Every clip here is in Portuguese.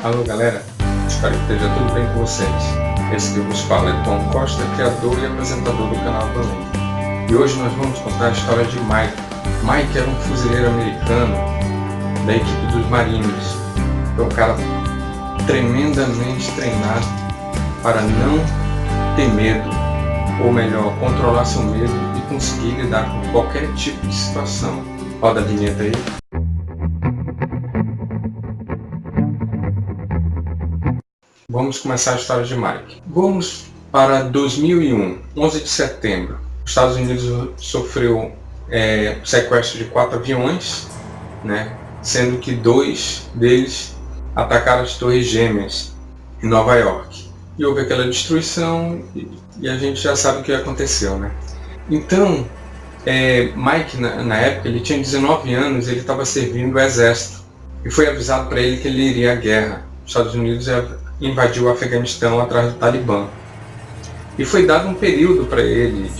Alô galera, espero que esteja tudo bem com vocês. Esse que vos fala é Tom Costa, criador e apresentador do canal do Além. E hoje nós vamos contar a história de Mike. Mike era um fuzileiro americano da equipe dos Marines. É um cara tremendamente treinado para não ter medo, ou melhor, controlar seu medo e conseguir lidar com qualquer tipo de situação. Roda a vinheta aí. Vamos começar a história de Mike. Vamos para 2001, 11 de setembro. Os Estados Unidos sofreu sequestro de 4 aviões, né? Sendo que 2 deles atacaram as Torres Gêmeas em Nova York. E houve aquela destruição e a gente já sabe o que aconteceu, né? Então, Mike, na época, ele tinha 19 anos, ele estava servindo o exército. E foi avisado para ele que ele iria à guerra. Os Estados Unidos invadiu o Afeganistão atrás do Talibã. E foi dado um período para ele,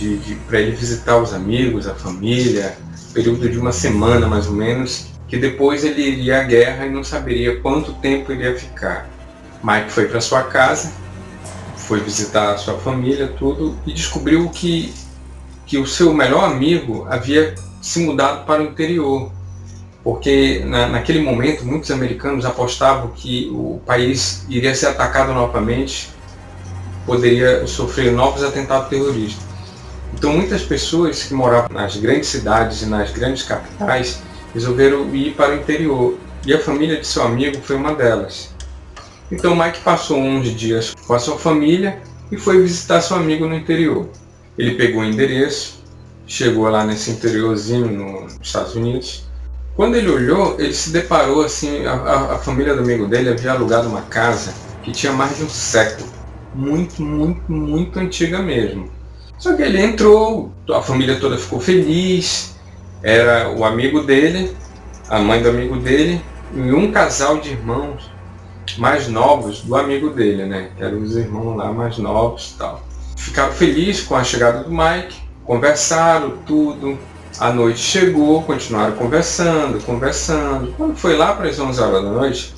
para ele visitar os amigos, a família, período de uma semana mais ou menos, que depois ele iria à guerra e não saberia quanto tempo iria ficar. Mike foi para sua casa, foi visitar a sua família, tudo, e descobriu que o seu melhor amigo havia se mudado para o interior. Porque naquele momento muitos americanos apostavam que o país iria ser atacado novamente, poderia sofrer novos atentados terroristas. Então muitas pessoas que moravam nas grandes cidades e nas grandes capitais resolveram ir para o interior, e a família de seu amigo foi uma delas. Então Mike passou uns dias com a sua família e foi visitar seu amigo no interior. Ele pegou o endereço, chegou lá nesse interiorzinho nos Estados Unidos. Quando ele olhou, ele se deparou assim, a família do amigo dele havia alugado uma casa que tinha mais de um século. Muito antiga mesmo. Só que ele entrou, a família toda ficou feliz, era o amigo dele, a mãe do amigo dele e um casal de irmãos mais novos do amigo dele, né? Que eram os irmãos lá mais novos e tal. Ficaram felizes com a chegada do Mike, conversaram tudo. A noite chegou, continuaram conversando. Quando foi lá para as 11 horas da noite,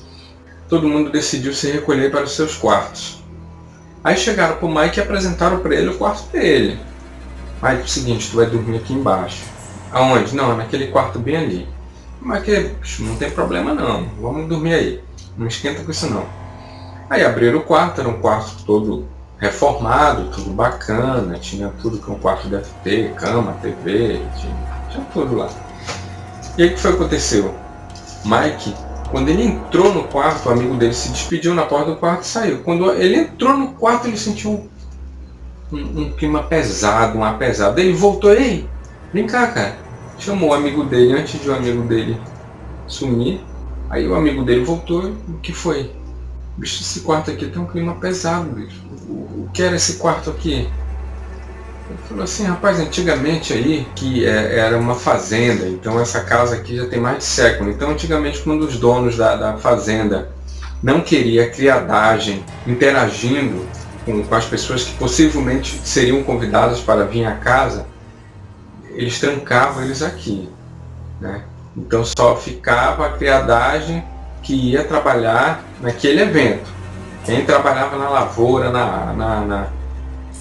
todo mundo decidiu se recolher para os seus quartos. Aí chegaram para o Mike e apresentaram para ele o quarto dele. Mike, é o seguinte, tu vai dormir aqui embaixo. Aonde? Não, naquele quarto bem ali. Mike, não tem problema não, vamos dormir aí. Não esquenta com isso não. Aí abriram o quarto, era um quarto todo reformado, tudo bacana, tinha tudo que um quarto deve ter, cama, TV, tinha tudo lá. E aí o que foi que aconteceu? Mike, quando ele entrou no quarto, o amigo dele se despediu na porta do quarto e saiu. Quando ele entrou no quarto, ele sentiu um clima pesado, um ar pesado. Ele voltou, ei, vem cá, cara. Chamou o amigo dele antes de o amigo dele sumir. Aí o amigo dele voltou, o que foi? Bicho, esse quarto aqui tem um clima pesado, bicho. O que era esse quarto aqui? Ele falou assim, rapaz, antigamente aí, que era uma fazenda, então essa casa aqui já tem mais de século. Então antigamente quando os donos da fazenda não queria criadagem interagindo com as pessoas que possivelmente seriam convidadas para vir à casa, eles trancavam eles aqui, né? Então só ficava a criadagem que ia trabalhar naquele evento. Quem trabalhava na lavoura,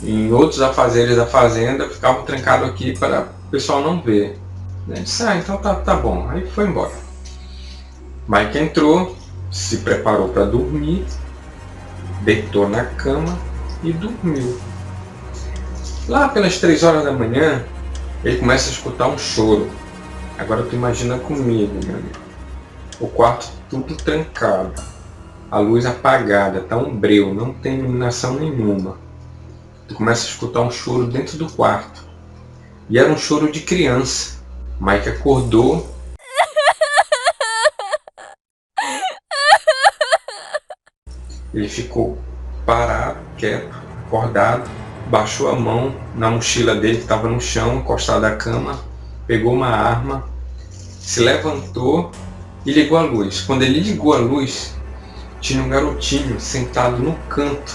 em outros afazeres da fazenda, ficava trancado aqui para o pessoal não ver. Ele disse, então tá bom. Aí foi embora. Mike entrou, se preparou para dormir, deitou na cama e dormiu. Lá pelas 3 horas da manhã, ele começa a escutar um choro. Agora tu imagina comigo, meu amigo. O quarto tudo trancado, a luz apagada, tá um breu, não tem iluminação nenhuma. Tu começa a escutar um choro dentro do quarto. E era um choro de criança. Mike acordou. Ele ficou parado, quieto, acordado, baixou a mão na mochila dele que estava no chão, encostado à cama, pegou uma arma, se levantou e ligou a luz. Quando ele ligou a luz, tinha um garotinho sentado no canto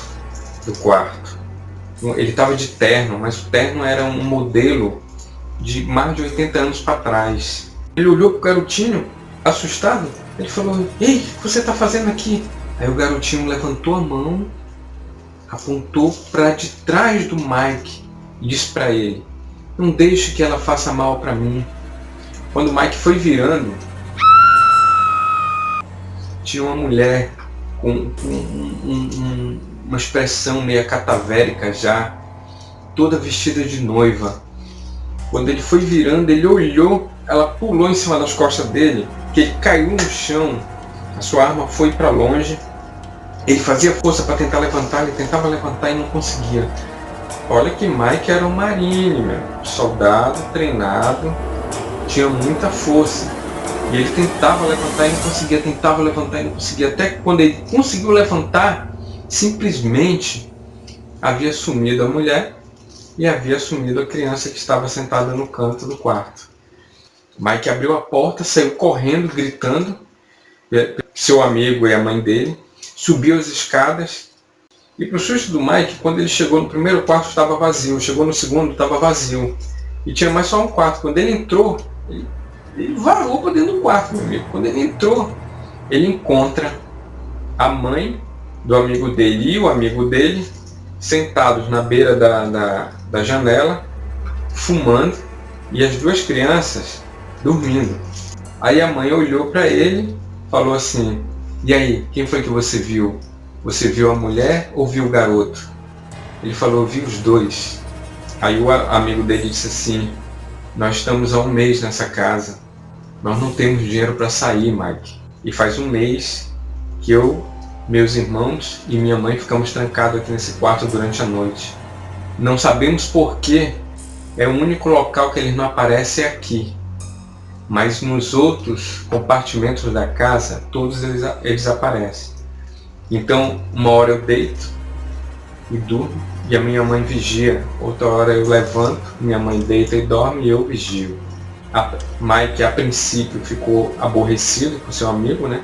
do quarto. Ele estava de terno, mas o terno era um modelo de mais de 80 anos para trás. Ele olhou para o garotinho, assustado. Ele falou, ei, o que você está fazendo aqui? Aí o garotinho levantou a mão, apontou para de trás do Mike e disse para ele: não deixe que ela faça mal para mim. Quando o Mike foi virando, tinha uma mulher com uma expressão meio catavérica já, toda vestida de noiva. Quando ele foi virando, ele olhou, ela pulou em cima das costas dele, que ele caiu no chão, a sua arma foi para longe. Ele fazia força para tentar levantar, ele tentava levantar e não conseguia. Olha que Mike era um marine, meu, soldado, treinado, tinha muita força. E ele tentava levantar e não conseguia, tentava levantar e não conseguia. Até que quando ele conseguiu levantar, simplesmente havia sumido a mulher e havia sumido a criança que estava sentada no canto do quarto. Mike abriu a porta, saiu correndo, gritando, seu amigo e a mãe dele, subiu as escadas. E para o susto do Mike, quando ele chegou no primeiro quarto estava vazio, chegou no segundo estava vazio. E tinha mais só um quarto. Quando ele entrou, ele varou para dentro do quarto, meu amigo. Quando ele entrou, ele encontra a mãe do amigo dele e o amigo dele sentados na beira da janela, fumando, e as duas crianças dormindo. Aí a mãe olhou para ele, falou assim: e aí, quem foi que você viu? Você viu a mulher ou viu o garoto? Ele falou: eu vi os dois. Aí o amigo dele disse assim: nós estamos há um mês nessa casa. Nós não temos dinheiro para sair, Mike. E faz um mês que eu, meus irmãos e minha mãe ficamos trancados aqui nesse quarto durante a noite. Não sabemos porquê. É o único local que eles não aparecem é aqui. Mas nos outros compartimentos da casa, todos eles aparecem. Então, uma hora eu deito e durmo e a minha mãe vigia. Outra hora eu levanto, minha mãe deita e dorme e eu vigio. Mike, a princípio, ficou aborrecido com seu amigo, né?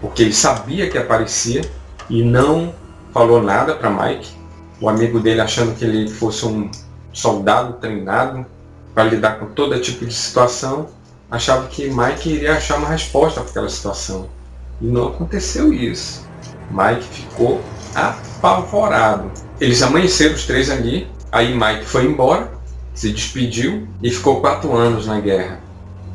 Porque ele sabia que aparecia e não falou nada para Mike. O amigo dele, achando que ele fosse um soldado treinado para lidar com todo tipo de situação, achava que Mike iria achar uma resposta para aquela situação. E não aconteceu isso. Mike ficou apavorado. Eles amanheceram os três ali, aí Mike foi embora, se despediu e ficou 4 anos na guerra.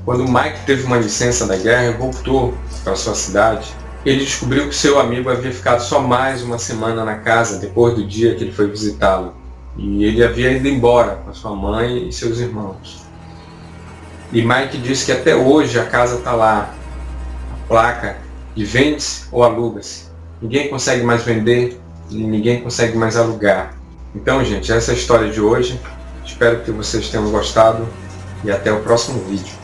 Quando Mike teve uma licença da guerra e voltou para sua cidade, ele descobriu que seu amigo havia ficado só mais uma semana na casa depois do dia que ele foi visitá-lo. E ele havia ido embora com a sua mãe e seus irmãos. E Mike disse que até hoje a casa está lá, a placa de vende-se ou aluga-se. Ninguém consegue mais vender, ninguém consegue mais alugar. Então, gente, essa é a história de hoje. Espero que vocês tenham gostado e até o próximo vídeo.